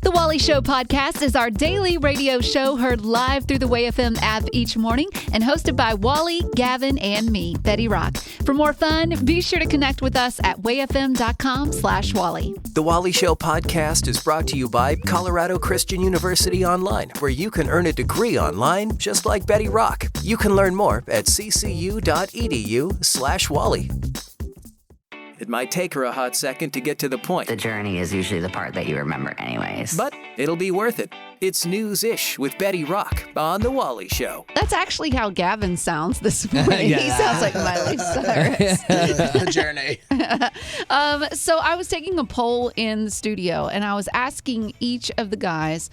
The Wally Show podcast is our daily radio show heard live through the WayFM app each morning and hosted by Wally, Gavin, and me, Betty Rock. For more fun, be sure to connect with us at wayfm.com/Wally. The Wally Show podcast is brought to you by Colorado Christian University Online, where you can earn a degree online just like Betty Rock. You can learn more at ccu.edu/Wally. It might take her a hot second to get to the point. The journey is usually the part that you remember anyways. But it'll be worth it. It's News-ish with Betty Rock on The Wally Show. That's actually how Gavin sounds this morning. He sounds like Miley Cyrus. The journey. So I was taking a poll in the studio, and I was asking each of the guys,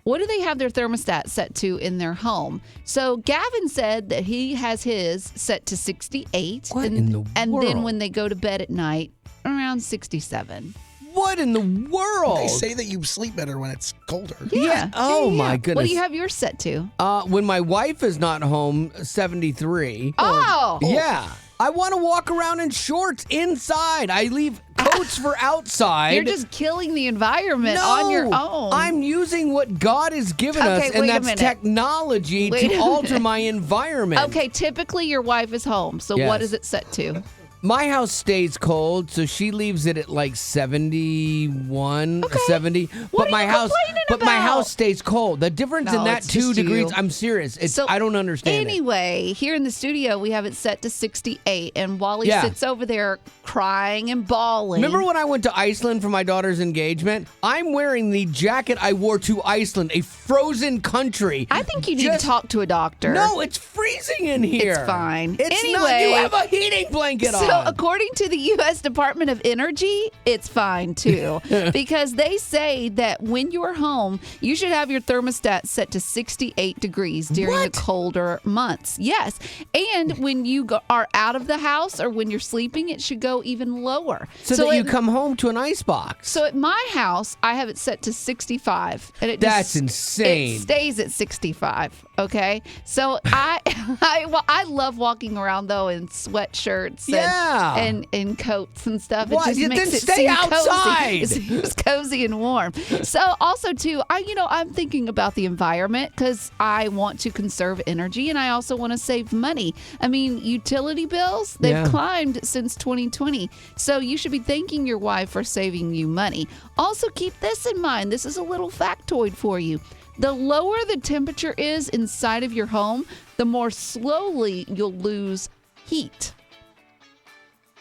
what do they have their thermostat set to in their home? So Gavin said that he has his set to 68. What in the and world? then when they go to bed at night, around 67. What in the world? They say that you sleep better when it's colder. Yeah. Oh, Yeah. my goodness. What do you have yours set to? When my wife is not home, 73. Oh! Yeah. I want to walk around in shorts inside. I leave coats for outside. You're just killing the environment on your own. I'm using what God has given us, Okay, and wait a that's minute. technology Wait to a alter minute. my environment. Okay, typically your wife is home, so Yes. what is it set to? My house stays cold, so she leaves it at like 71, 70. What but are you complaining but my about? house stays cold. The difference No, in that it's 2 just degrees, you. I'm serious. It's So I don't understand it. Anyway, here in the studio, we have it set to 68, and Wally Yeah. sits over there crying and bawling. Remember when I went to Iceland for my daughter's engagement? I'm wearing the jacket I wore to Iceland, a frozen country. I think you need to talk to a doctor. No, it's freezing in here. It's fine. It's not. Anyway, You have a heating blanket So on. according to the U.S. Department of Energy, it's fine too. Because they say that when you're home, you should have your thermostat set to 68 degrees during What? the colder months. Yes. And when you are out of the house or when you're sleeping, it should go even lower. so that you it- come home to an ice box. So at my house, I have it set to 65, and it That's just, insane. It stays at 65. Okay, so I love walking around though in sweatshirts Yeah. and coats and stuff. What? It just You makes then it stay seem outside. cozy. It seems cozy and warm. So also too, I'm thinking about the environment because I want to conserve energy and I also want to save money. I mean, utility bills, they've Yeah. climbed since 2020. So you should be thanking your wife for saving you money. Also keep this in mind. This is a little factoid for you. The lower the temperature is inside of your home, the more slowly you'll lose heat.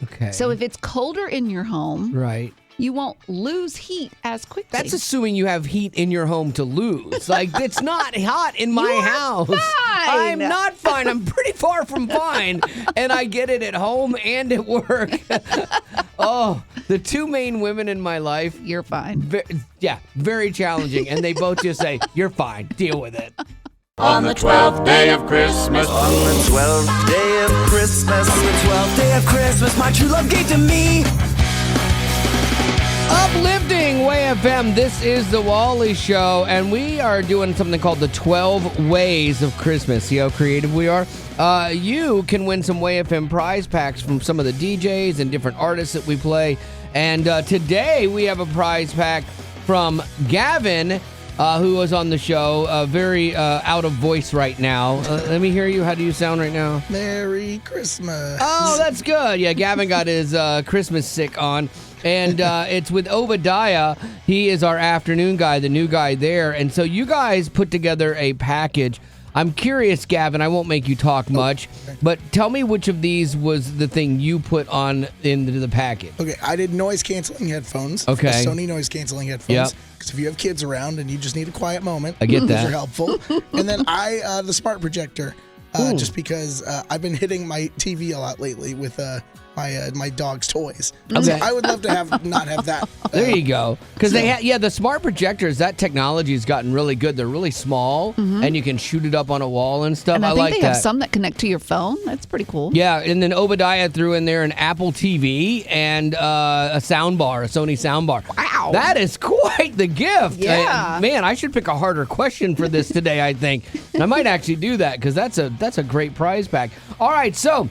Okay. So if it's colder in your home, right. you won't lose heat as quickly. That's assuming you have heat in your home to lose. Like, it's not hot in my You're house. fine. I'm not fine. I'm pretty far from fine. And I get it at home and at work. Oh, the two main women in my life. You're fine. Very challenging. And they both just say, you're fine. Deal with it. On the 12th day of Christmas. On the 12th day of Christmas. On the 12th day of Christmas, my true love gave to me. Uplifting Way FM. This is the Wally Show, and we are doing something called the 12 Ways of Christmas. See how creative we are? You can win some Way FM prize packs from some of the DJs and different artists that we play. And today we have a prize pack from Gavin, who was on the show. Very out of voice right now. Let me hear you. How do you sound right now? Merry Christmas. Oh, that's good. Yeah, Gavin got his Christmas sick on. And it's with Obadiah. He is our afternoon guy, the new guy there. And so you guys put together a package. I'm curious, Gavin, I won't make you talk much, but tell me which of these was the thing you put on into the package. Okay, I did noise-canceling headphones. Okay. Sony noise-canceling headphones. Yep. Because if you have kids around and you just need a quiet moment, I get these that. are helpful. And then the smart projector, just because I've been hitting my TV a lot lately with my dog's toys. Okay. So I would love to not have that. There you go. Because the smart projectors, that technology has gotten really good. They're really small, and you can shoot it up on a wall and stuff. And I think like they that. have some that connect to your phone. That's pretty cool. Yeah, and then Obadiah threw in there an Apple TV and a soundbar, a Sony soundbar. Wow. That is quite the gift. Yeah. Man, I should pick a harder question for this today, I think. And I might actually do that because that's a great prize pack. All right, so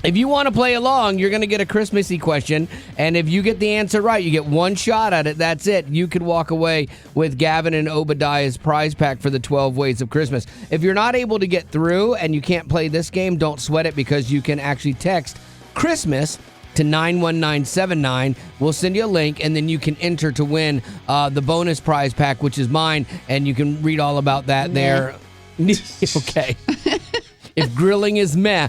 If you want to play along, you're going to get a Christmassy question, and if you get the answer right, you get one shot at it. That's it. You could walk away with Gavin and Obadiah's prize pack for the 12 Ways of Christmas. If you're not able to get through and you can't play this game, don't sweat it, because you can actually text Christmas to 91979. We'll send you a link, and then you can enter to win the bonus prize pack, which is mine, and you can read all about that there. Okay. If grilling is meh.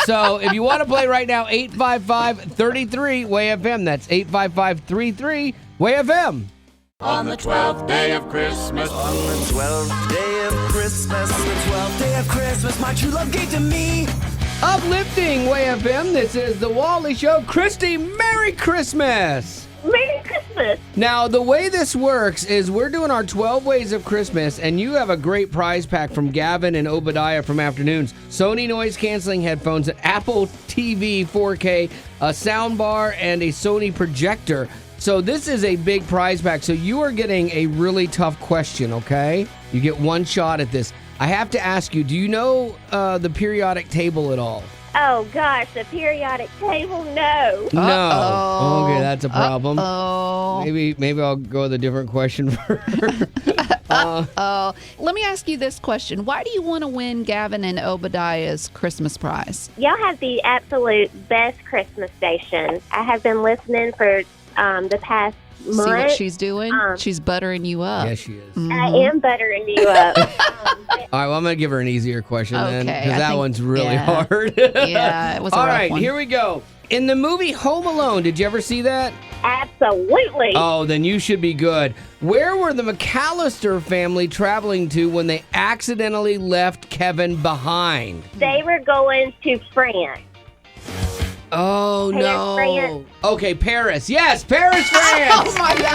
So if you want to play right now, 855-33-WAY-FM. That's 855-33-WAY-FM. On the 12th day of Christmas. On the 12th day of Christmas. On the 12th day of Christmas, my true love gave to me. Uplifting WAY-FM. This is The Wally Show. Christy, Merry Christmas. Merry Christmas. Now, the way this works is we're doing our 12 Ways of Christmas, and you have a great prize pack from Gavin and Obadiah from Afternoons. Sony noise-canceling headphones, an Apple TV 4K, a sound bar, and a Sony projector. So this is a big prize pack. So you are getting a really tough question, okay? You get one shot at this. I have to ask you, do you know the periodic table at all? Oh, gosh, the periodic table? No. No. Uh-oh. Okay, that's a problem. Oh. Maybe I'll go with a different question for her. Oh, let me ask you this question. Why do you want to win Gavin and Obadiah's Christmas prize? Y'all have the absolute best Christmas station. I have been listening for the past month. See what she's doing? She's buttering you up. Yes, she is. I am buttering you up. All right, well, I'm going to give her an easier question then, Okay, because I that think- one's really yeah. hard. Yeah, it was a All rough right, one. here we go. In the movie Home Alone, did you ever see that? Absolutely. Oh, then you should be good. Where were the McAllister family traveling to when they accidentally left Kevin behind? They were going to France. Oh, Paris, no. France. Okay, Paris. Yes, Paris, France. Oh, my God.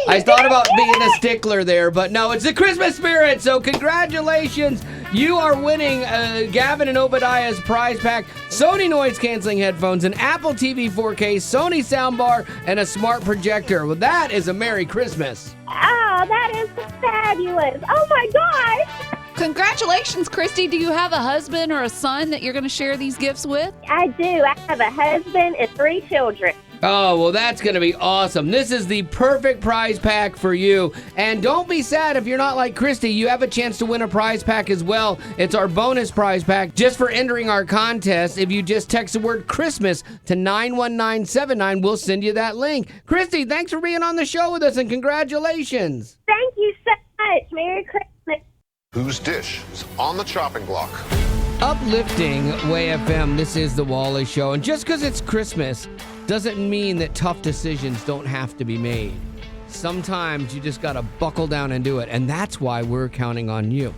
I thought about being a stickler there, but no, it's the Christmas spirit, so congratulations. You are winning Gavin and Obadiah's prize pack, Sony noise-canceling headphones, an Apple TV 4K, Sony soundbar, and a smart projector. Well, that is a Merry Christmas. Oh, that is fabulous. Oh, my gosh. Congratulations, Christy. Do you have a husband or a son that you're going to share these gifts with? I do. I have a husband and 3 children. Oh, well, that's going to be awesome. This is the perfect prize pack for you. And don't be sad if you're not like Christy. You have a chance to win a prize pack as well. It's our bonus prize pack just for entering our contest. If you just text the word Christmas to 91979, we'll send you that link. Christy, thanks for being on the show with us, and congratulations. Thank you so much. Merry Christmas. Whose dish is on the chopping block? Uplifting WAY-FM, this is The Wally Show. And just because it's Christmas doesn't mean that tough decisions don't have to be made. Sometimes you just got to buckle down and do it. And that's why we're counting on you.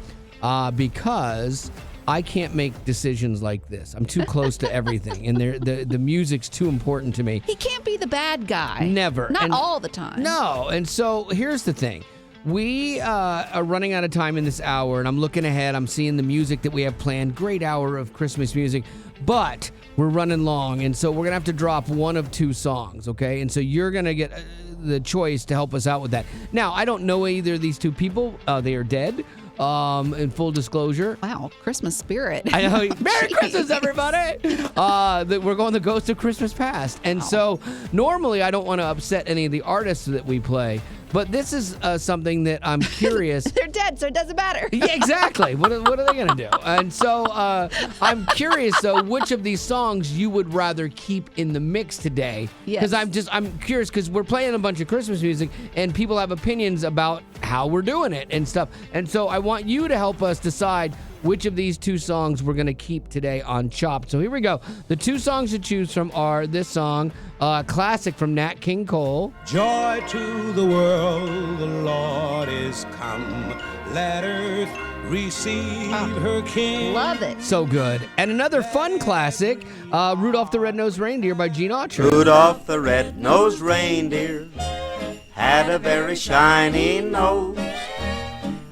Because I can't make decisions like this. I'm too close to everything. And the music's too important to me. He can't be the bad guy. Never. Not And- all the time. No. And so here's the thing. We are running out of time in this hour, and I'm looking ahead. I'm seeing the music that we have planned. Great hour of Christmas music, but we're running long, and so we're going to have to drop one of 2 songs, okay? And so you're going to get the choice to help us out with that. Now, I don't know either of these 2 people. They are dead, in full disclosure. Wow, Christmas spirit. I know. Merry Christmas, everybody! We're going the Ghost of Christmas Past. And so normally I don't want to upset any of the artists that we play, but this is something that I'm curious. They're dead, so it doesn't matter. Yeah, exactly. What are they going to do? And so I'm curious, though, which of these songs you would rather keep in the mix today. Yes. Because I'm curious, because we're playing a bunch of Christmas music, and people have opinions about how we're doing it and stuff. And so I want you to help us decide which of these 2 songs we're going to keep today on Chopped. So here we go. The 2 songs to choose from are this song, classic from Nat King Cole. Joy to the world, the Lord is come. Let earth receive her King. Love it. So good. And another fun classic, Rudolph the Red-Nosed Reindeer by Gene Autry. Rudolph the red-nosed reindeer had a very shiny nose.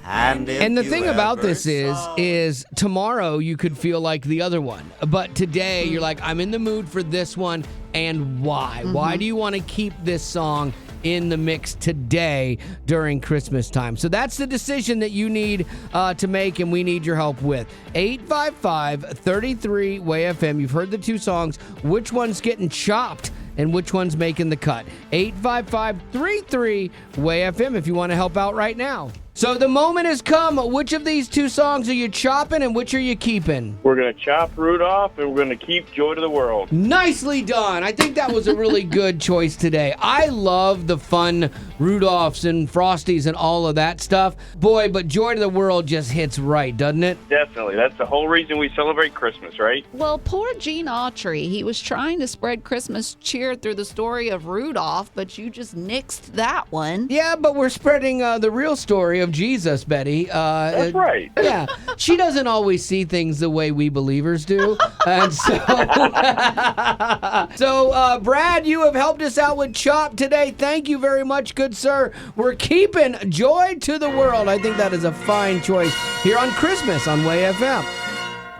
And the thing about this is tomorrow you could feel like the other one. But today you're like, I'm in the mood for this one. And why? Why do you want to keep this song in the mix today during Christmas time. So that's the decision that you need to make, and we need your help with. 855-33-WAY-FM. You've heard the two songs. Which one's getting chopped and which one's making the cut? 855-33-WAY-FM if you want to help out right now. So the moment has come. Which of these two songs are you chopping and which are you keeping? We're going to chop Rudolph and we're going to keep Joy to the World. Nicely done. I think that was a really good choice today. I love the fun Rudolphs and Frosties and all of that stuff. Boy, but Joy to the World just hits right, doesn't it? Definitely. That's the whole reason we celebrate Christmas, right? Well, poor Gene Autry. He was trying to spread Christmas cheer through the story of Rudolph, but you just nixed that one. Yeah, but we're spreading the real story of Jesus, Betty. That's right. Yeah, she doesn't always see things the way we believers do. And so, Brad, you have helped us out with Chop today. Thank you very much, good sir. We're keeping Joy to the World. I think that is a fine choice here on Christmas on Way FM.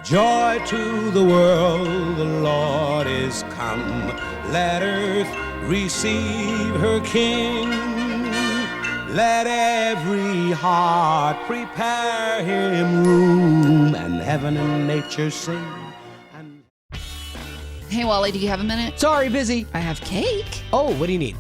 Joy to the world, the Lord is come. Let earth receive her King. Let every heart prepare him room, and heaven and nature sing. Hey, Wally, do you have a minute? Sorry, busy. I have cake. Oh, what do you need?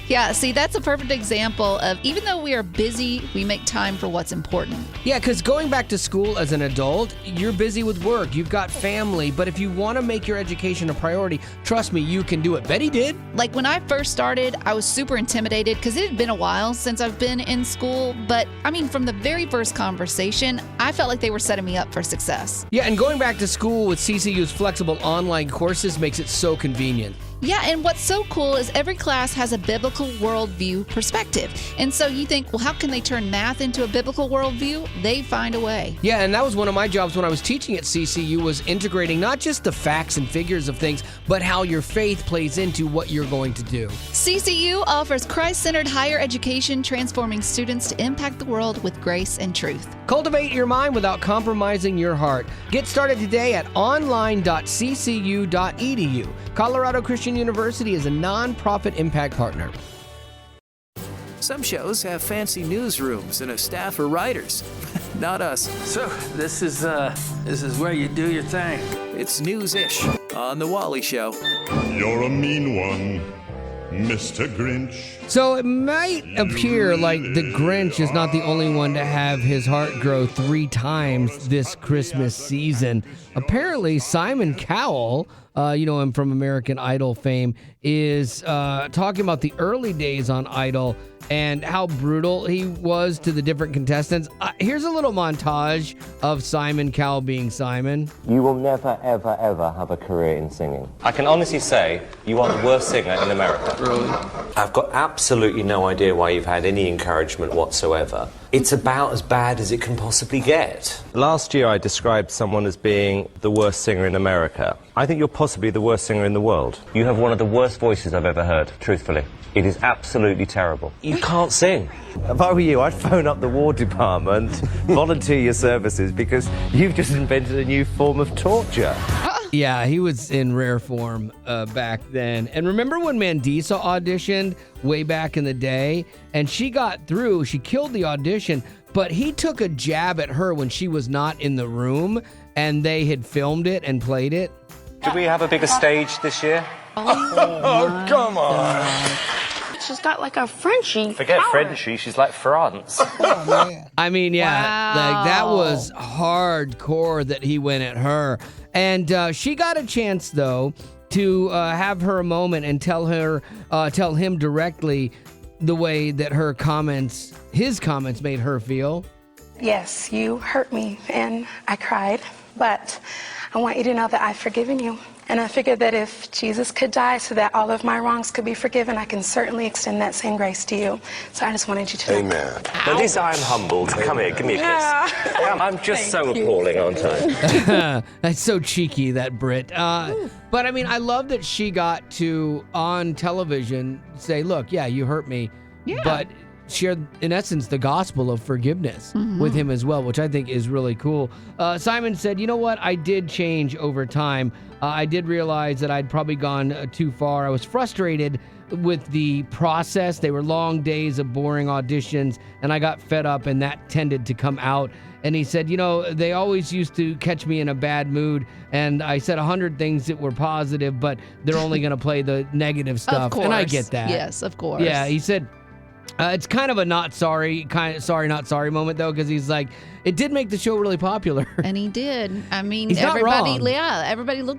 Yeah, see, that's a perfect example of even though we are busy, we make time for what's important. Yeah, because going back to school as an adult, you're busy with work, you've got family, but if you want to make your education a priority, trust me, you can do it. Betty did. Like when I first started, I was super intimidated because it had been a while since I've been in school. But I mean, from the very first conversation, I felt like they were setting me up for success. Yeah, and going back to school with CCU's flexible online courses makes it so convenient. Yeah, and what's so cool is every class has a biblical worldview perspective. And so you think, well, how can they turn math into a biblical worldview? They find a way. Yeah, and that was one of my jobs when I was teaching at CCU, was integrating not just the facts and figures of things, but how your faith plays into what you're going to do. CCU offers Christ-centered higher education, transforming students to impact the world with grace and truth. Cultivate your mind without compromising your heart. Get started today at online.ccu.edu. Colorado Christian University is a non-profit impact partner. Some shows have fancy newsrooms and a staff of writers. Not us. So, this is where you do your thing. It's news-ish on The Wally Show. You're a mean one, Mr. Grinch. So it might appear like the Grinch is not the only one to have his heart grow 3 times this Christmas season. Apparently, Simon Cowell, you know him from American Idol fame, is talking about the early days on Idol and how brutal he was to the different contestants. Here's a little montage of Simon Cowell being Simon. You will never, ever, ever have a career in singing. I can honestly say you are the worst singer in America. Really? I've got absolutely no idea why you've had any encouragement whatsoever. It's about as bad as it can possibly get. Last year I described someone as being the worst singer in America. I think you're possibly the worst singer in the world. You have one of the worst voices I've ever heard, truthfully. It is absolutely terrible. You can't sing. If I were you, I'd phone up the War Department, volunteer your services, because you've just invented a new form of torture. Yeah, he was in rare form back then. And remember when Mandisa auditioned way back in the day? And she got through, she killed the audition, but he took a jab at her when she was not in the room, and they had filmed it and played it. Did we have a bigger stage this year? Oh, come on. She's got like a Frenchie. Forget power. Frenchy, she's like France. I mean, yeah, Wow. like that was hardcore that he went at her. And she got a chance, though, to have her moment and tell him directly the way that his comments made her feel. Yes, you hurt me and I cried, but I want you to know that I've forgiven you. And I figured that if Jesus could die so that all of my wrongs could be forgiven, I can certainly extend that same grace to you. So I just wanted you to know. Amen. At least I'm humbled. Come here, give me a kiss. Yeah. I'm just so Thank you. appalling, aren't I? That's so cheeky, that Brit. But I mean, I love that she got to, on television, say, look, yeah, you hurt me, but share, in essence, the gospel of forgiveness with him as well, which I think is really cool. Simon said, you know what? I did change over time. I did realize that I'd probably gone too far. I was frustrated with the process. They were long days of boring auditions, and I got fed up, and that tended to come out. And he said, they always used to catch me in a bad mood, and I said 100 things that were positive, but they're only going to play the negative stuff. Of course. And I get that. Yes, of course. Yeah, he said, it's kind of a not sorry moment, though, because he's like, it did make the show really popular. And he did. I mean, He's not wrong. Everybody were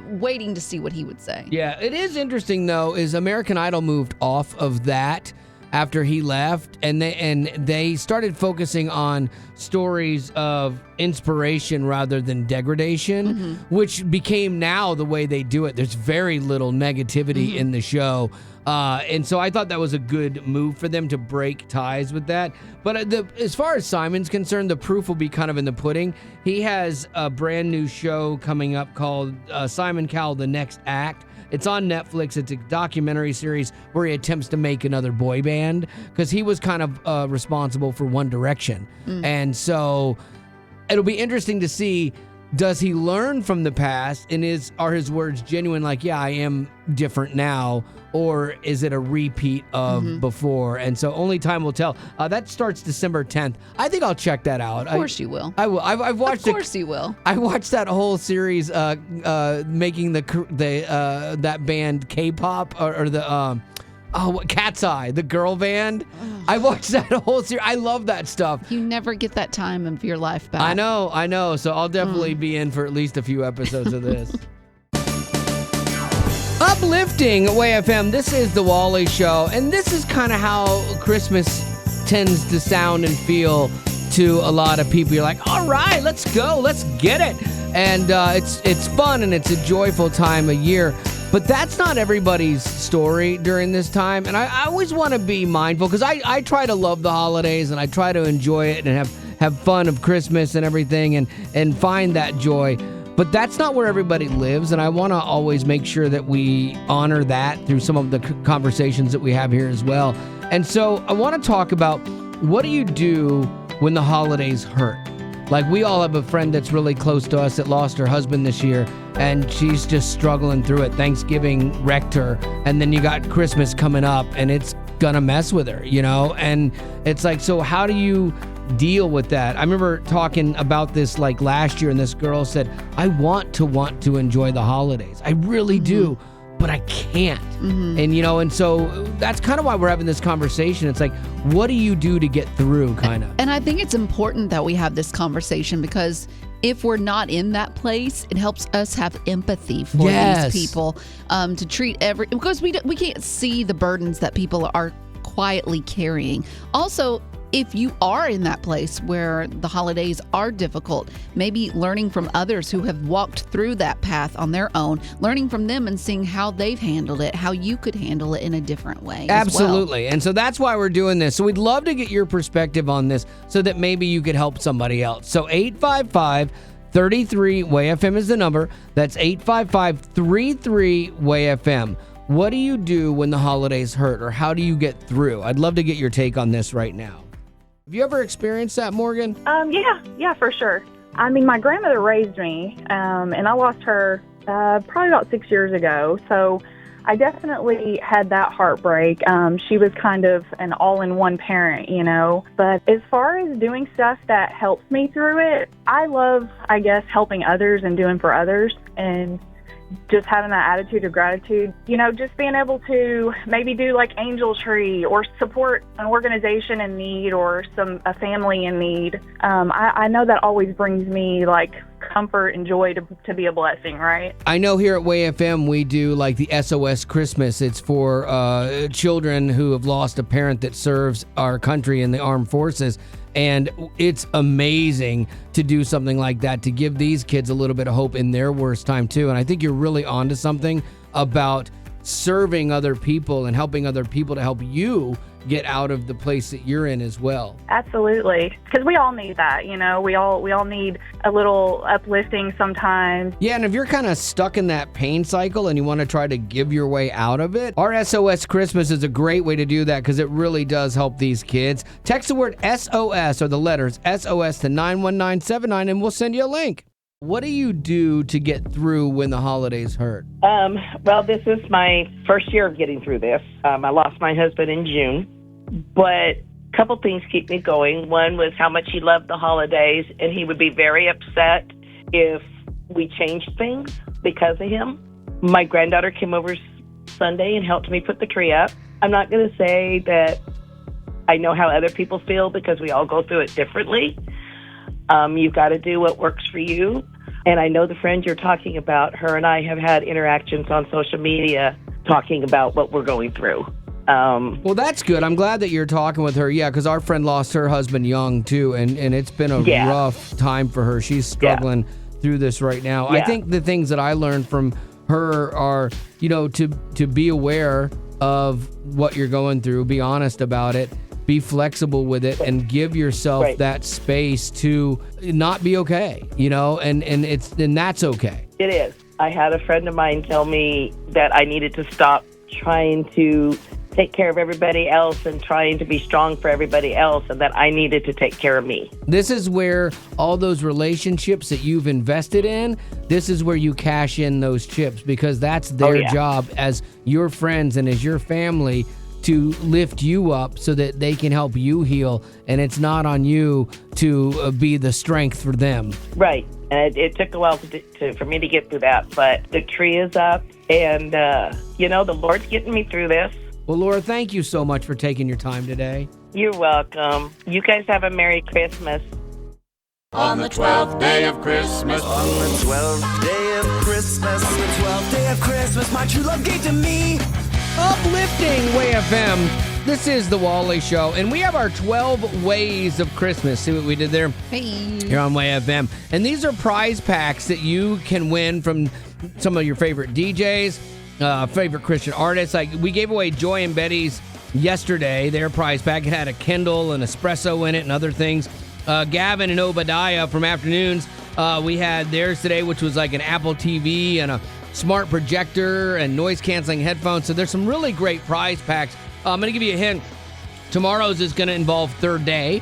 waiting to see what he would say. Yeah, it is interesting, though, is American Idol moved off of that after he left, and they started focusing on stories of inspiration rather than degradation, which became now the way they do it. There's very little negativity in the show. And so I thought that was a good move for them to break ties with that. But as far as Simon's concerned, the proof will be kind of in the pudding. He has a brand new show coming up called Simon Cowell, The Next Act. It's on Netflix. It's a documentary series where he attempts to make another boy band because he was kind of responsible for One Direction. And so it'll be interesting to see, does he learn from the past, and are his words genuine, like, yeah, I am different now, or is it a repeat of before? And so only time will tell. That starts December 10th. I think I'll check that out. Of course you will. I will. I've watched. Of course you will. I watched that whole series, making that band K-pop or the Cat's Eye, the girl band. I watched that whole series. I love that stuff. You never get that time of your life back. I know. So I'll definitely be in for at least a few episodes of this. Uplifting Way FM. This is the Wally Show, and this is kind of how Christmas tends to sound and feel to a lot of people. You're like, all right, let's go, let's get it. And it's fun, and it's a joyful time of year. But that's not everybody's story during this time. And I always want to be mindful, because I try to love the holidays, and I try to enjoy it and have fun of Christmas and everything, and find that joy. But that's not where everybody lives, and I want to always make sure that we honor that through some of the conversations that we have here as well. And so I want to talk about, what do you do when the holidays hurt? Like, we all have a friend that's really close to us that lost her husband this year, and she's just struggling through it. Thanksgiving wrecked her, and then you got Christmas coming up, and it's gonna mess with her, And it's like, so how do you deal with that? I remember talking about this like last year, and this girl said, I want to enjoy the holidays. I really do, but I can't. And so that's kind of why we're having this conversation. It's like, what do you do to get through, kind of? And I think it's important that we have this conversation, because if we're not in that place, it helps us have empathy for these people, to treat because we can't see the burdens that people are quietly carrying. Also, if you are in that place where the holidays are difficult, maybe learning from others who have walked through that path on their own, learning from them and seeing how they've handled it, how you could handle it in a different way. Absolutely. And so that's why we're doing this. So we'd love to get your perspective on this, so that maybe you could help somebody else. So 855-33-WAY-FM is the number. That's 855-33-WAY-FM. What do you do when the holidays hurt, or how do you get through? I'd love to get your take on this right now. Have you ever experienced that, Morgan? Yeah, for sure. I mean, my grandmother raised me, and I lost her probably about 6 years ago. So I definitely had that heartbreak. She was kind of an all-in-one parent, But as far as doing stuff that helps me through it, I love, helping others and doing for others, and just having that attitude of gratitude, just being able to maybe do like Angel Tree, or support an organization in need, or a family in need. I know that always brings me like comfort and joy to be a blessing, right? I know here at Way FM we do like the SOS Christmas. It's for children who have lost a parent that serves our country in the armed forces. And it's amazing to do something like that, to give these kids a little bit of hope in their worst time too. And I think you're really onto something about serving other people and helping other people to help you get out of the place that you're in as well. Absolutely. Because we all need that, we all need a little uplifting sometimes. Yeah, and if you're kind of stuck in that pain cycle and you want to try to give your way out of it, our SOS Christmas is a great way to do that, because it really does help these kids. Text the word SOS, or the letters SOS, to 91979, and we'll send you a link. What do you do to get through when the holidays hurt? Well, this is my first year of getting through this. I lost my husband in June, but a couple things keep me going. One was how much he loved the holidays, and he would be very upset if we changed things because of him. My granddaughter came over Sunday and helped me put the tree up. I'm not going to say that I know how other people feel because we all go through it differently. You've got to do what works for you. And I know the friend you're talking about, her and I have had interactions on social media talking about what we're going through. Well, that's good. I'm glad that you're talking with her. Yeah, because our friend lost her husband young, too, and it's been a rough time for her. She's struggling through this right now. I think the things that I learned from her are, to be aware of what you're going through, be honest about it, be flexible with it, and give yourself that space to not be okay, and that's okay. It is. I had a friend of mine tell me that I needed to stop trying to take care of everybody else and trying to be strong for everybody else, and that I needed to take care of me. This is where all those relationships that you've invested in, this is where you cash in those chips, because that's their job as your friends and as your family to lift you up so that they can help you heal, and it's not on you to be the strength for them. Right, and it took a while for me to get through that, but the tree is up, and the Lord's getting me through this. Well, Laura, thank you so much for taking your time today. You're welcome. You guys have a Merry Christmas. On the 12th day of Christmas. On the 12th day of Christmas. On the 12th day of Christmas, my true love gave to me. Uplifting Way FM. This is The Wally Show, and we have our 12 Ways of Christmas. See what we did there? Hey. Here on Way FM. And these are prize packs that you can win from some of your favorite DJs, favorite Christian artists. Like, we gave away Joy and Betty's yesterday, their prize pack. It had a Kindle and espresso in it and other things. Gavin and Obadiah from Afternoons, we had theirs today, which was like an Apple TV and a smart projector and noise-canceling headphones. So there's some really great prize packs. I'm going to give you a hint. Tomorrow's is going to involve Third Day,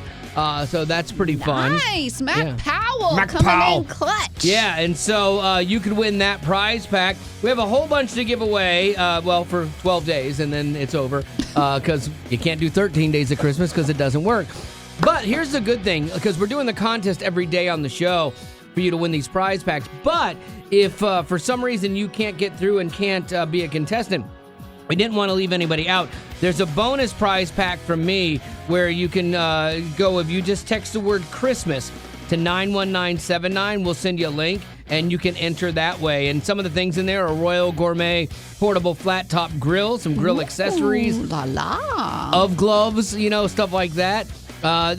so that's pretty fun. Nice. Mac Powell coming in clutch. Yeah, and so you could win that prize pack. We have a whole bunch to give away, for 12 days, and then it's over, because you can't do 13 days of Christmas because it doesn't work. But here's the good thing, because we're doing the contest every day on the show for you to win these prize packs. But if for some reason you can't get through and can't be a contestant, we didn't want to leave anybody out. There's a bonus prize pack from me where you can go, if you just text the word Christmas to 91979, we'll send you a link and you can enter that way. And some of the things in there are Royal Gourmet portable flat top grill, some grill accessories, of gloves, stuff like that.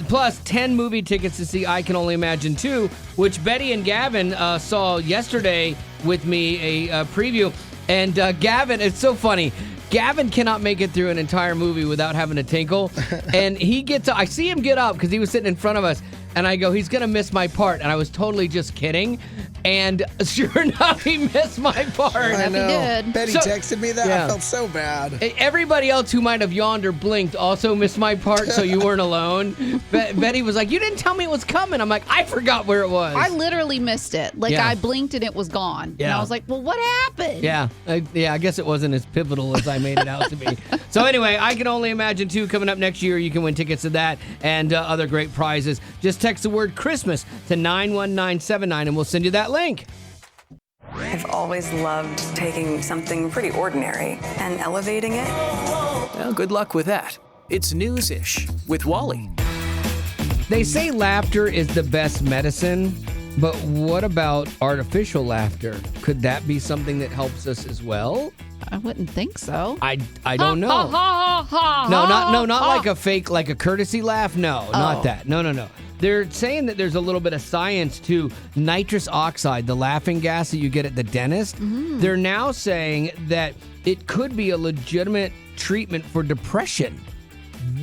Plus 10 movie tickets to see I Can Only Imagine 2, which Betty and Gavin saw yesterday with me, a preview. And Gavin, it's so funny. Gavin cannot make it through an entire movie without having a tinkle. And I see him get up because he was sitting in front of us. And I go, he's going to miss my part. And I was totally just kidding. And sure enough, he missed my part. I know. He did. Betty texted me that. Yeah. I felt so bad. Everybody else who might have yawned or blinked also missed my part, so you weren't alone. Betty was like, you didn't tell me it was coming. I'm like, I forgot where it was. I literally missed it. I blinked and it was gone. Yeah. And I was like, well, what happened? Yeah. I guess it wasn't as pivotal as I made it out to be. So anyway, I Can Only Imagine 2 coming up next year. You can win tickets to that and other great prizes. Just text the word Christmas to 91979 and we'll send you that link. I've always loved taking something pretty ordinary and elevating it. Well, good luck with that. It's News-ish with Wally. They say laughter is the best medicine, but what about artificial laughter? Could that be something that helps us as well? I wouldn't think so. I don't know. Not like a fake, like a courtesy laugh. No, not that. No. They're saying that there's a little bit of science to nitrous oxide, the laughing gas that you get at the dentist. Mm-hmm. They're now saying that it could be a legitimate treatment for depression.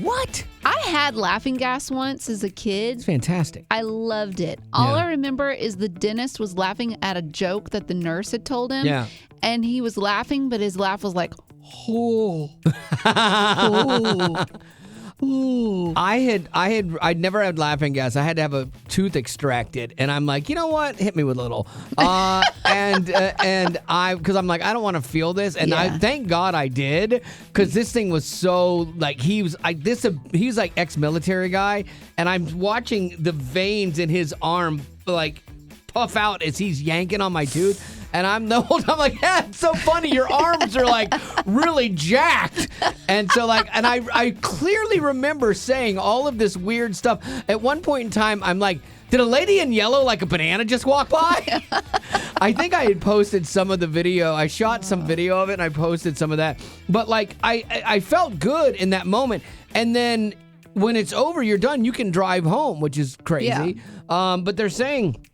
What? I had laughing gas once as a kid. It's fantastic. I loved it. All I remember is the dentist was laughing at a joke that the nurse had told him. Yeah. And he was laughing, but his laugh was like, oh. I'd never had laughing gas. I had to have a tooth extracted, and I'm like, you know what? Hit me with a little. Because I'm like, I don't want to feel this, and I thank God I did, because this thing was so like he was like ex-military guy, and I'm watching the veins in his arm like puff out as he's yanking on my tooth. And I'm the whole time like, yeah, it's so funny. Your arms are like really jacked. And so like, and I clearly remember saying all of this weird stuff. At one point in time, I'm like, did a lady in yellow like a banana just walk by? I think I had posted some of the video. I shot some video of it and I posted some of that. But like, I felt good in that moment. And then when it's over, you're done. You can drive home, which is crazy. Yeah. But they're saying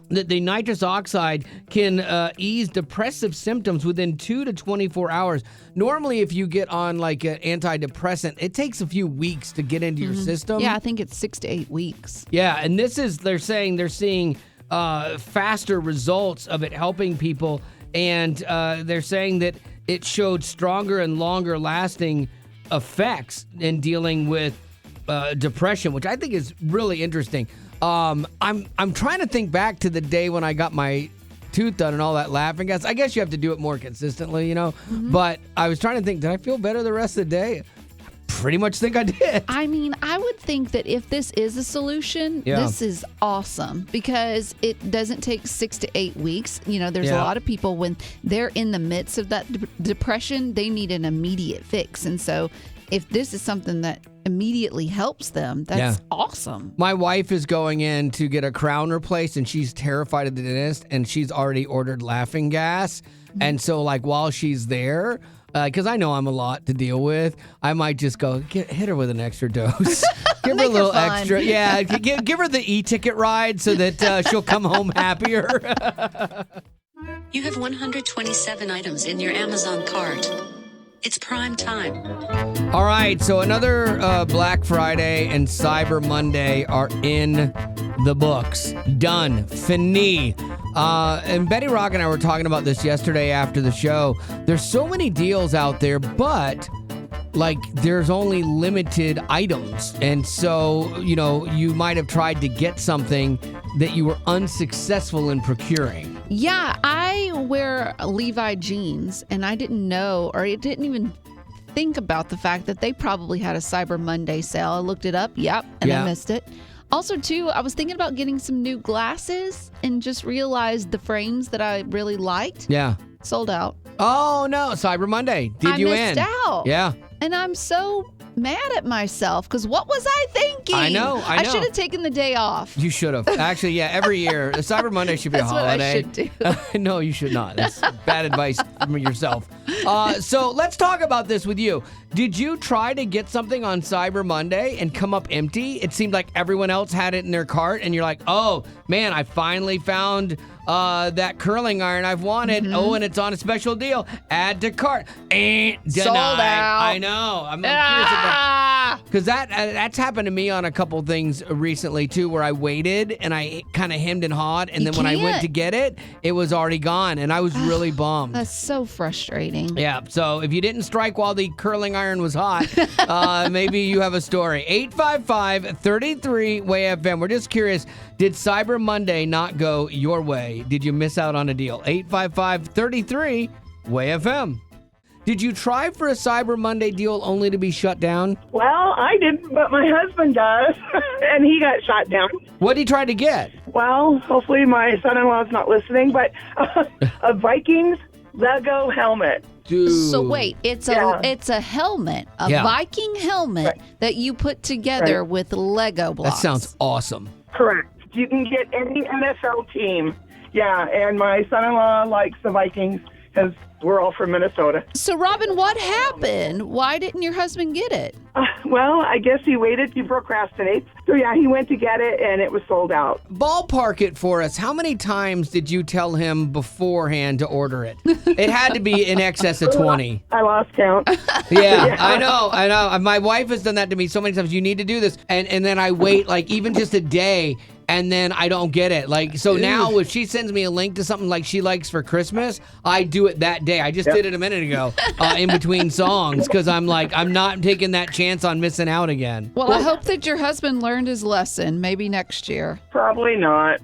that the nitrous oxide can ease depressive symptoms within 2 to 24 hours. Normally, if you get on like an antidepressant, it takes a few weeks to get into your system. Yeah, I think it's 6 to 8 weeks. Yeah, and they're saying they're seeing faster results of it helping people, and they're saying that it showed stronger and longer lasting effects in dealing with depression, which I think is really interesting. I'm trying to think back to the day when I got my tooth done and all that laughing gas. I guess you have to do it more consistently, you know. But I was trying to think, did I feel better the rest of the day? I pretty much think I did. I mean, I would think that if this is a solution, this is awesome, because it doesn't take 6 to 8 weeks. You know, there's a lot of people when they're in the midst of that depression, they need an immediate fix. And so if this is something that immediately helps them, that's awesome. My wife is going in to get a crown replaced, and she's terrified of the dentist, and she's already ordered laughing gas. And so, like, while she's there, because I know I'm a lot to deal with, I might just go, hit her with an extra dose. Give her a little extra. Yeah, give her the e-ticket ride so that she'll come home happier. You have 127 items in your Amazon cart. It's prime time. All right, so another Black Friday and Cyber Monday are in the books. Done. Fini. And Betty Rock and I were talking about this yesterday after the show. There's so many deals out there, but like there's only limited items. And so, you know, you might have tried to get something that you were unsuccessful in procuring. Yeah, I wear Levi jeans, and I didn't know, or it didn't even think about the fact that they probably had a Cyber Monday sale. I looked it up, and I missed it. Also, too, I was thinking about getting some new glasses and just realized the frames that I really liked. Yeah. Sold out. Oh, no, Cyber Monday. I missed out. Yeah. And I'm so mad at myself, because what was I thinking? I know. I should have taken the day off. You should have. Actually, yeah, every year. Cyber Monday should be a holiday. That's what I should do. No, you should not. That's bad advice from yourself. So let's talk about this with you. Did you try to get something on Cyber Monday and come up empty? It seemed like everyone else had it in their cart, and you're like, oh, man, I finally found that curling iron I've wanted. Oh, and it's on a special deal. Add to cart. Denied. Sold out. I know. I'm curious about, because that's happened to me on a couple things recently too, where I waited and I kind of hemmed and hawed, and then when I went to get it, it was already gone, and I was really bummed. That's so frustrating. Yeah. So if you didn't strike while the curling iron was hot, maybe you have a story. 855-33-WAY-FM. We're just curious, did Cyber Monday not go your way? Did you miss out on a deal? 855-33-WAY-FM. Did you try for a Cyber Monday deal only to be shut down? Well, I didn't, but my husband does, and he got shot down. What did he try to get? Well, hopefully my son-in-law's not listening, but a Vikings Lego helmet. Dude. So wait, it's a helmet, a Viking helmet that you put together with Lego blocks. That sounds awesome. Correct. You can get any NFL team. Yeah, and my son-in-law likes the Vikings because we're all from Minnesota. So, Robin, what happened? Why didn't your husband get it? Well, I guess he waited. He procrastinates. So, yeah, he went to get it, and it was sold out. Ballpark it for us. How many times did you tell him beforehand to order it? It had to be in excess of 20. I lost count. Yeah, I know. My wife has done that to me so many times. You need to do this. And then I wait, like, even just a day, and then I don't get it. Like, so now if she sends me a link to something like she likes for Christmas, I do it that day. I just did it a minute ago in between songs because I'm like, I'm not taking that chance on missing out again. Well, I hope that your husband learned his lesson. Maybe next year. Probably not.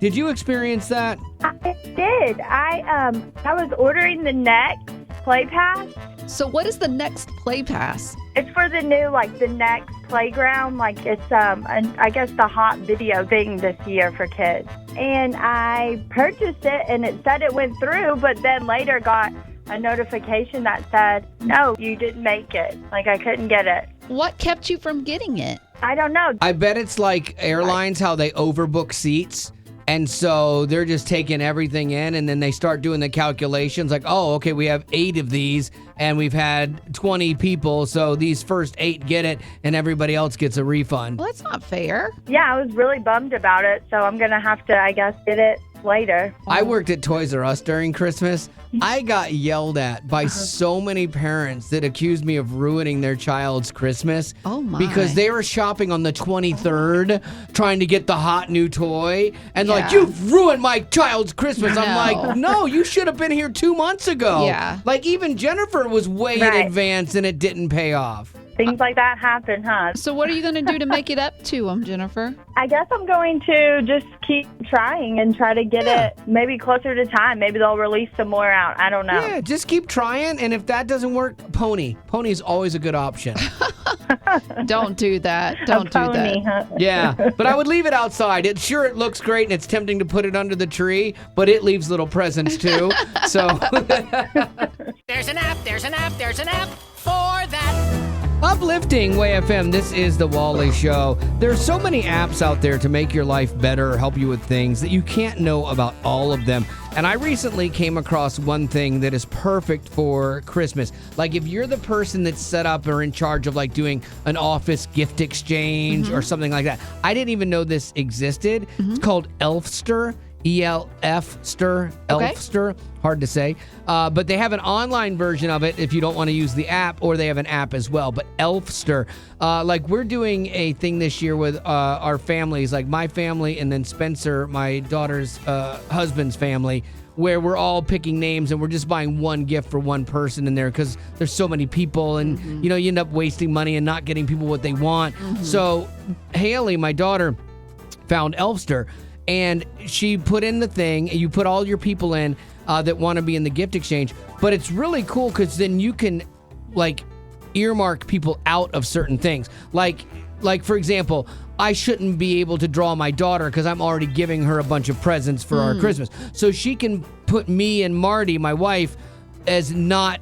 Did you experience that? I did. I was ordering the next Play Pass. So what is the next Play Pass? It's for the new, the next playground. It's, I guess, the hot video thing this year for kids. And I purchased it, and it said it went through, but then later got a notification that said, no, you didn't make it. I couldn't get it. What kept you from getting it? I don't know. I bet it's like airlines, how they overbook seats. And so they're just taking everything in, and then they start doing the calculations like, oh, okay, we have 8 of these, and we've had 20 people, so these first 8 get it, and everybody else gets a refund. Well, that's not fair. Yeah, I was really bummed about it, so I'm going to have to, I guess, get it later. I worked at Toys R Us during Christmas. I got yelled at by so many parents that accused me of ruining their child's Christmas. Oh, my. Because they were shopping on the 23rd trying to get the hot new toy. And they're like, you've ruined my child's Christmas. I'm like, no, you should have been here 2 months ago. Yeah. Like, even Jennifer was way in advance and it didn't pay off. Things like that happen, huh? So what are you going to do to make it up to them, Jennifer? I guess I'm going to just keep trying and try to get it maybe closer to time. Maybe they'll release some more out. I don't know. Yeah, just keep trying. And if that doesn't work, Pony. Pony's always a good option. Don't do that. Don't do that. Huh? Yeah, but I would leave it outside. It looks great and it's tempting to put it under the tree, but it leaves little presents too. So There's an app for that. Uplifting Way FM, this is the Wally Show. There's so many apps out there to make your life better, help you with things that you can't know about all of them. And I recently came across one thing that is perfect for Christmas. Like if you're the person that's set up or in charge of doing an office gift exchange or something like that. I didn't even know this existed. It's called Elf-ster. Elf-ster, Elf-ster, hard to say. But they have an online version of it if you don't want to use the app, or they have an app as well. But Elf-ster, we're doing a thing this year with our families, like my family and then Spencer, my daughter's husband's family, where we're all picking names and we're just buying one gift for one person in there because there's so many people and, you end up wasting money and not getting people what they want. So Haley, my daughter, found Elf-ster. And she put in the thing, and you put all your people in that want to be in the gift exchange. But it's really cool because then you can, earmark people out of certain things. Like for example, I shouldn't be able to draw my daughter because I'm already giving her a bunch of presents for our Christmas. So she can put me and Marty, my wife, as not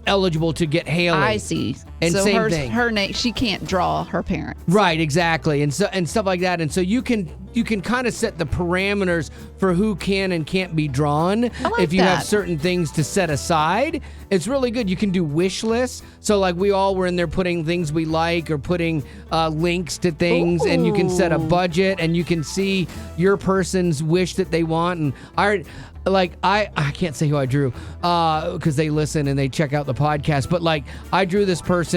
eligible to get Haley. I see. And so same thing. Her name, she can't draw her parents. Right, exactly, and stuff like that. And so you can kind of set the parameters for who can and can't be drawn. If you have certain things to set aside. It's really good. You can do wish lists. So we all were in there putting things we like or putting links to things. Ooh. And you can set a budget and you can see your person's wish that they want. And I can't say who I drew because they listen and they check out the podcast. But I drew this person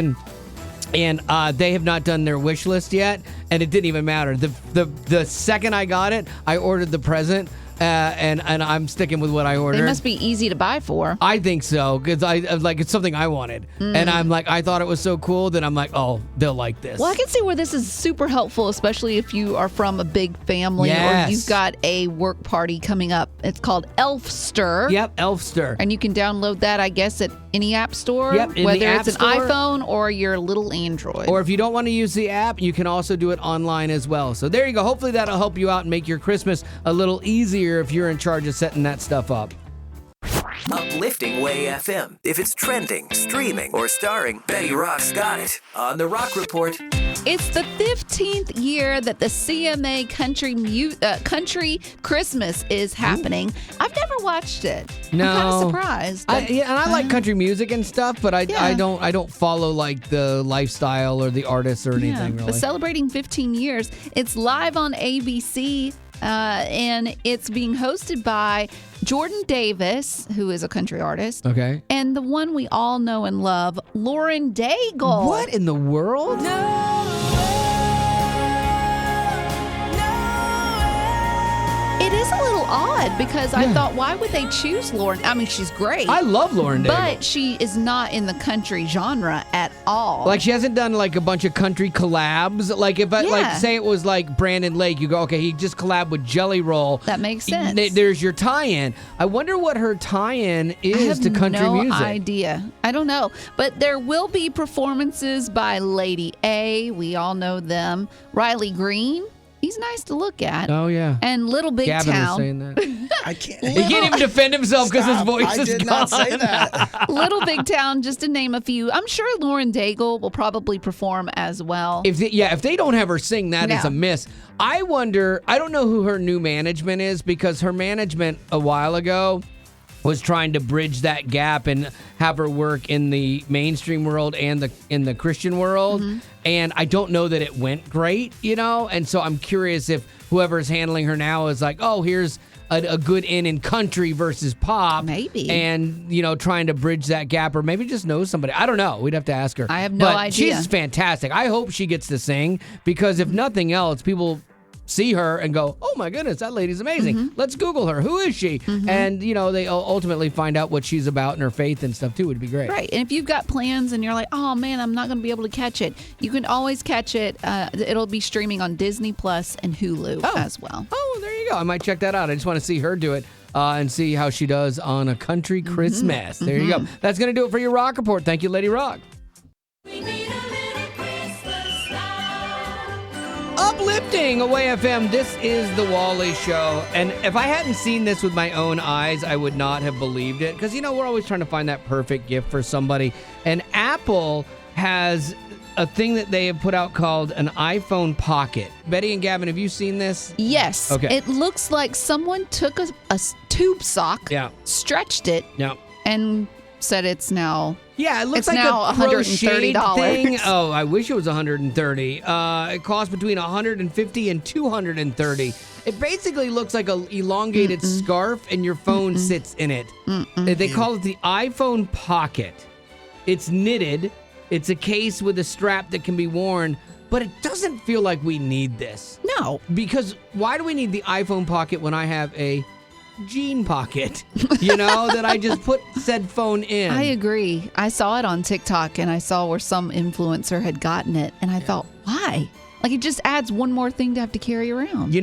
and they have not done their wish list yet, and it didn't even matter. The second I got it, I ordered the present. And I'm sticking with what I ordered. They must be easy to buy for. I think so, because it's something I wanted. And I'm I thought it was so cool that I'm oh, they'll like this. Well, I can see where this is super helpful, especially if you are from a big family or you've got a work party coming up. It's called Elf-ster. Yep, Elf-ster. And you can download that, I guess, at any app store. Yep, whether it's an iPhone or your little Android. Or if you don't want to use the app, you can also do it online as well. So there you go. Hopefully that'll help you out and make your Christmas a little easier if you're in charge of setting that stuff up. Uplifting Way FM. If it's trending, streaming, or starring, Betty Rock's got it on The Rock Report. It's the 15th year that the CMA Country Christmas is happening. Ooh. I've never watched it. No. I'm kind of surprised. I like country music and stuff, but I don't follow the lifestyle or the artists or anything really. But celebrating 15 years, it's live on ABC. And it's being hosted by Jordan Davis, who is a country artist. Okay. And the one we all know and love, Lauren Daigle. What in the world? It is a little odd because I thought, why would they choose Lauren? I mean, she's great. I love Lauren Daigle. But she is not in the country genre at all. Like, she hasn't done, like, a bunch of country collabs. Like, if I, like, say it was, like, Brandon Lake, you go, okay, he just collabed with Jelly Roll. That makes sense. There's your tie-in. I wonder what her tie-in is to country music. I have no idea. I don't know. But there will be performances by Lady A. We all know them. Riley Green. He's nice to look at. Oh, yeah. And Little Big Gavin Town. was saying that. I can't. He can't even defend himself because his voice is gone. I did not say that. Little Big Town, just to name a few. I'm sure Lauren Daigle will probably perform as well. If they don't have her sing, that is a miss. I wonder, I don't know who her new management is, because her management a while ago was trying to bridge that gap and have her work in the mainstream world and in the Christian world. Mm-hmm. And I don't know that it went great, And so I'm curious if whoever's handling her now is like, oh, here's a good in country versus pop. Maybe. And, trying to bridge that gap, or maybe just knows somebody. I don't know. We'd have to ask her. I have no idea. She's fantastic. I hope she gets to sing, because if nothing else, people see her and go, oh my goodness, that lady's amazing. Mm-hmm. Let's Google her. Who is she? Mm-hmm. And, they ultimately find out what she's about and her faith and stuff too. Would be great. Right. And if you've got plans and you're like, oh man, I'm not going to be able to catch it, you can always catch it. It'll be streaming on Disney Plus and Hulu as well. Oh, there you go. I might check that out. I just want to see her do it. And see how she does on a country Christmas. There you go. That's going to do it for your Rock Report. Thank you, Lady Rock. Uplifting Away FM, this is the Wally Show. And if I hadn't seen this with my own eyes, I would not have believed it. Because, we're always trying to find that perfect gift for somebody. And Apple has a thing that they have put out called an iPhone Pocket. Betty and Gavin, have you seen this? Yes. Okay. It looks like someone took a tube sock, stretched it, and said it's now... Yeah, it looks it's like now a $130 thing. Oh, I wish it was $130. It costs between $150 and $230. It basically looks like an elongated scarf, and your phone sits in it. They call it the iPhone Pocket. It's knitted. It's a case with a strap that can be worn, but it doesn't feel like we need this. No. Because why do we need the iPhone Pocket when I have a jean pocket, that I just put said phone in? I agree. I saw it on TikTok, and I saw where some influencer had gotten it, and I thought, why? Like, it just adds one more thing to have to carry around.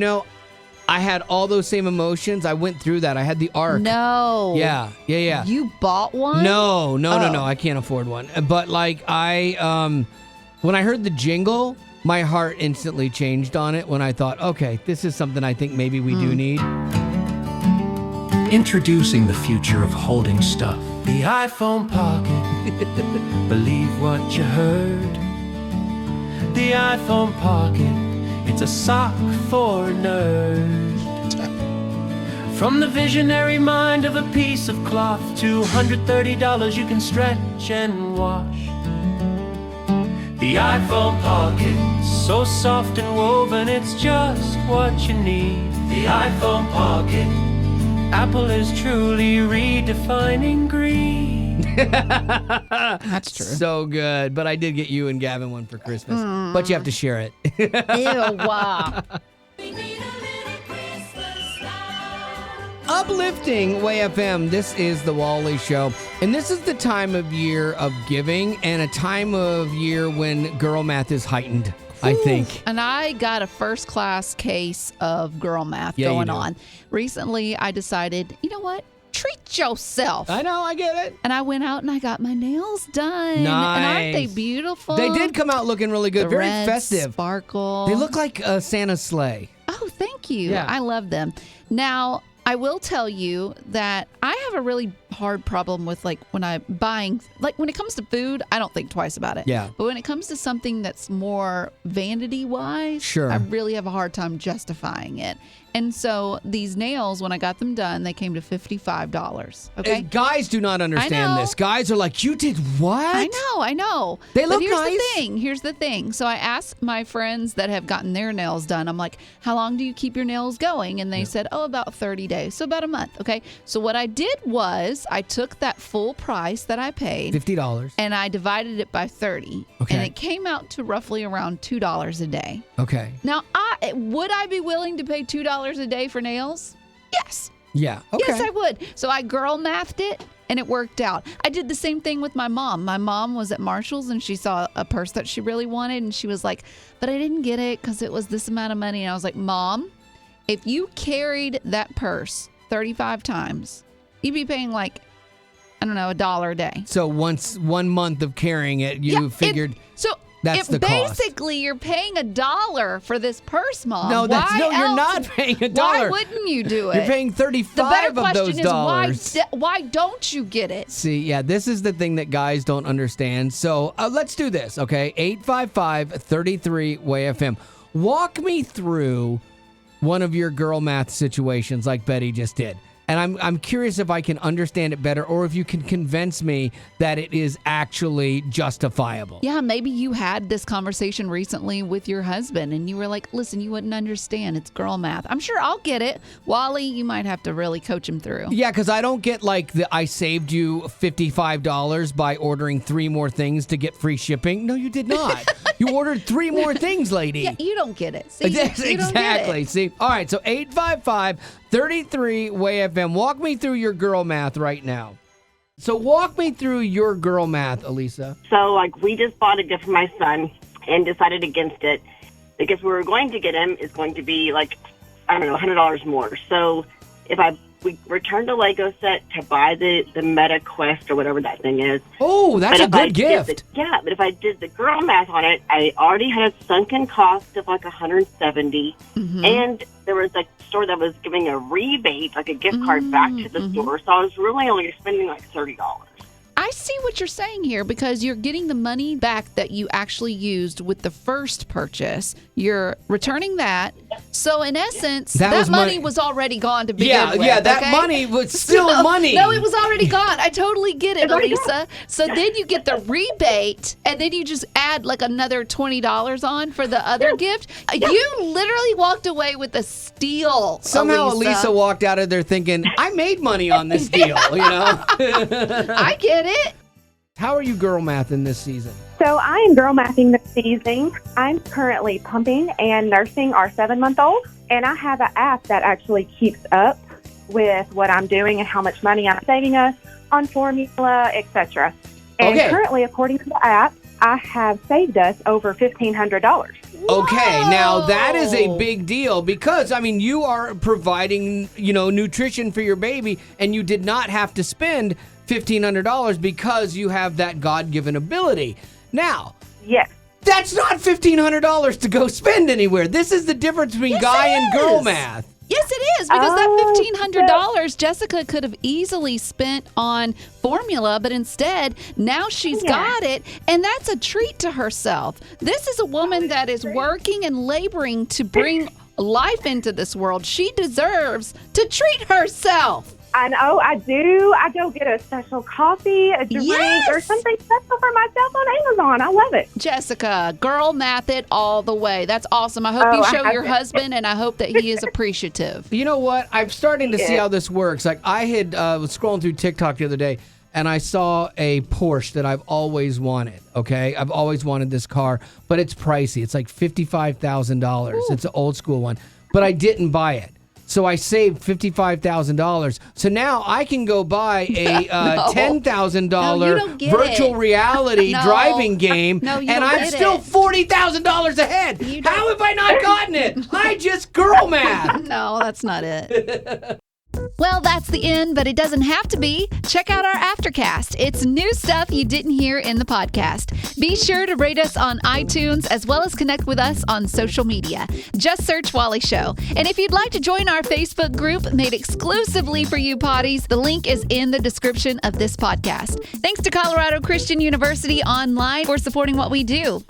I had all those same emotions. I went through that. I had the Arc. No. Yeah. You bought one? No. I can't afford one. But when I heard the jingle, my heart instantly changed on it when I thought, okay, this is something I think maybe we do need. Introducing the future of holding stuff. The iPhone Pocket. Believe what you heard. The iPhone Pocket. It's a sock for nerds. From the visionary mind of a piece of cloth to $130 you can stretch and wash. The iPhone Pocket. So soft and woven, it's just what you need. The iPhone Pocket. Apple is truly redefining green. That's true. So good. But I did get you and Gavin one for Christmas. But you have to share it. Ew, wow. Uplifting Way FM. This is the Wally Show. And this is the time of year of giving, and a time of year when girl math is heightened, I think. And I got a first class case of girl math going on. Recently, I decided, you know what? Treat yourself. I know, I get it. And I went out and I got my nails done. Nice. And aren't they beautiful? They did come out looking really good. The Very red festive. Sparkle. They look like Santa's sleigh. Oh, thank you. Yeah. I love them. Now, I will tell you that I have a really hard problem with when I'm buying, when it comes to food, I don't think twice about it. Yeah. But when it comes to something that's more vanity wise, sure, I really have a hard time justifying it. And so these nails, when I got them done, they came to $55. Okay. And guys do not understand this. Guys are like, you did what? I know. They look nice. nice. Here's the thing. So I asked my friends that have gotten their nails done, I'm like, how long do you keep your nails going? And they said, about 30 days. So about a month. Okay. So what I did was I took that full price that I paid, $50, and I divided it by 30. Okay. And it came out to roughly around $2 a day. Okay. Now, would I be willing to pay $2 $30 a day for nails? Yes. Yeah. Okay. Yes, I would. So I girl mathed it, and it worked out. I did the same thing with my mom. My mom was at Marshall's, and she saw a purse that she really wanted, and she was like, but I didn't get it because it was this amount of money. And I was like, Mom, if you carried that purse 35 times, you'd be paying like, I don't know, $1 a day. So once 1 month of carrying it, you figured that's the cost. Basically, you're paying $1 for this purse, Mom. No, you're not paying $1. Why wouldn't you do it? You're paying 35 of those dollars. Why don't you get it? See, yeah, this is the thing that guys don't understand. So let's do this, okay? 855-33-WAY-FM. Walk me through one of your girl math situations like Betty just did. And I'm curious if I can understand it better or if you can convince me that it is actually justifiable. Yeah, maybe you had this conversation recently with your husband and you were like, listen, you wouldn't understand. It's girl math. I'm sure I'll get it. Wally, you might have to really coach him through. Yeah, because I don't get like I saved you $55 by ordering 3 more things to get free shipping. No, you did not. You ordered 3 more things, lady. Yeah, you don't get it. See, exactly. Don't get it. See, all right, so 855-33-WAY-FM. Walk me through your girl math right now. So walk me through your girl math, Elisa. So, we just bought a gift for my son and decided against it. The gift we were going to get him is going to be, $100 more. So if we returned a Lego set to buy the Meta Quest or whatever that thing is. Oh, that's a good gift. But if I did the girl math on it, I already had a sunken cost of $170, and there was a store that was giving a rebate, a gift card back to the store, so I was really only spending $30. I see what you're saying here because you're getting the money back that you actually used with the first purchase. You're returning that. So in essence, that money was already gone to begin with. Yeah, that money was still money. No, it was already gone. I totally get it, Elisa. So then you get the rebate, and then you just add another $20 on for the other gift. You literally walked away with a steal. Somehow Elisa walked out of there thinking, I made money on this deal, I get it. How are you girl mathing this season? So I am girl mathing this season. I'm currently pumping and nursing our 7-month-old, and I have an app that actually keeps up with what I'm doing and how much money I'm saving us on formula, etc. And currently, according to the app, I have saved us over $1,500. Okay, now that is a big deal because, you are providing, nutrition for your baby, and you did not have to spend $1,500 because you have that God-given ability. Now, yes, that's not $1,500 to go spend anywhere. This is the difference between guy and girl math. Yes, it is, because that $1,500 Jessica could have easily spent on formula, but instead, now she's got it, and that's a treat to herself. This is a woman that is working and laboring to bring life into this world. She deserves to treat herself. I know, I do. I go get a special coffee, a drink, or something special for myself on Amazon. I love it. Jessica, girl math it all the way. That's awesome. I hope you show your husband, and I hope that he is appreciative. You know what? I'm starting to see how this works. I had was scrolling through TikTok the other day, and I saw a Porsche that I've always wanted, okay? I've always wanted this car, but it's pricey. It's $55,000. It's an old school one, but I didn't buy it. So I saved $55,000. So now I can go buy a $10,000 virtual reality driving game, and I'm still $40,000 ahead. How have I not gotten it? I just girl math. No, that's not it. Well, that's the end, but it doesn't have to be. Check out our Aftercast. It's new stuff you didn't hear in the podcast. Be sure to rate us on iTunes as well as connect with us on social media. Just search Wally Show. And if you'd like to join our Facebook group made exclusively for you potties, the link is in the description of this podcast. Thanks to Colorado Christian University Online for supporting what we do.